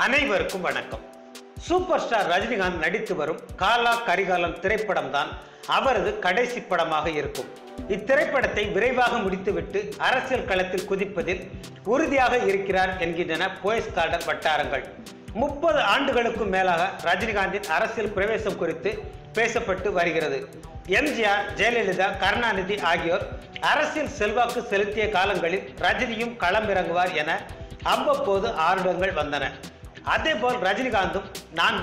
அனைவருக்கும் வணக்கம். Super star Rajinikanth நடித்து வரும் காலா கரிகாலன் திரைப்படம் தான் அவரது கடைசி படமாக இருக்கும். இத்திரைப்படத்தை விரைவாக முடித்துவிட்டு அரசியல் களத்தில் குதிப்பதில் உறுதியாக இருக்கிறார் என்கின்றன போயஸ் கார்டன் வட்டாரங்கள். 30 ஆண்டுகளுக்கும் மேலாக ரஜினிகாந்தின் அரசியல் பிரவேசம் குறித்து பேசப்பட்டு வருகிறது. எம்ஜிஆர், ஜெயலலிதா, கருணாநிதி ஆகியோர் அரசியல் செல்வாக்கு செலுத்திய காலங்களில் ரஜினியும் களமிறங்குவார் என அவ்வப்போது ஆர்வங்கள் வந்தன. அதேபோல் ரஜினிகாந்தும் நான்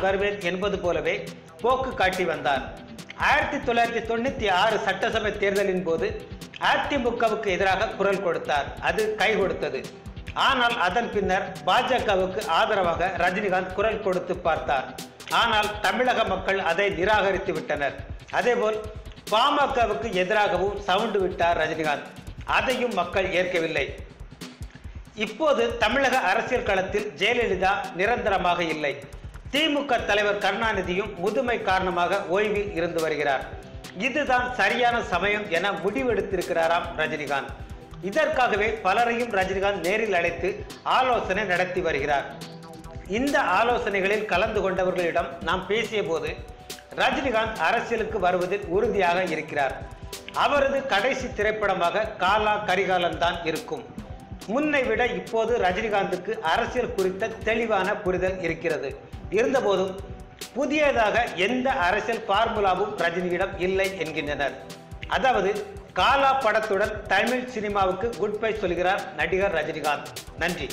வருவேன் என்பது போலவே போக்கு காட்டி வந்தார். 1996 சட்டசபை தேர்தலின் போது அதிமுகவுக்கு எதிராக குரல் கொடுத்தார். அது கை கொடுத்தது. ஆனால் அதன் பின்னர் பாஜகவுக்கு ஆதரவாக ரஜினிகாந்த் குரல் கொடுத்து பார்த்தார். ஆனால் தமிழக மக்கள் அதை நிராகரித்து விட்டனர். அதேபோல் பாமகவுக்கு எதிராகவும் சவுண்டு விட்டார் ரஜினிகாந்த். அதையும் மக்கள் ஏற்கவில்லை. இப்போது தமிழக அரசியல் களத்தில் ஜெயலலிதா நிரந்தரமாக இல்லை. திமுக தலைவர் கருணாநிதியும் முதுமை காரணமாக ஓய்வில் இருந்து வருகிறார். இதுதான் சரியான சமயம் என முடிவெடுத்திருக்கிறாராம் ரஜினிகாந்த். இதற்காகவே பலரையும் ரஜினிகாந்த் நேரில் அழைத்து ஆலோசனை நடத்தி வருகிறார். இந்த ஆலோசனைகளில் கலந்து கொண்டவர்களிடம் நாம் பேசிய போது ரஜினிகாந்த் அரசியலுக்கு வருவதில் உறுதியாக இருக்கிறார். அவரது கடைசி திரைப்படமாக காலா கரிகாலன் தான் இருக்கும். முன்னை விட இப்போது ரஜினிகாந்துக்கு அரசியல் குறித்த தெளிவான புரிதல் இருக்கிறது. இருந்தபோதும் புதியதாக எந்த அரசியல் பார்முலாவும் ரஜினியிடம் இல்லை என்கின்றனர். அதாவது காலா படத்துடன் தமிழ் சினிமாவுக்கு குட் பை சொல்கிறார் நடிகர் ரஜினிகாந்த். நன்றி.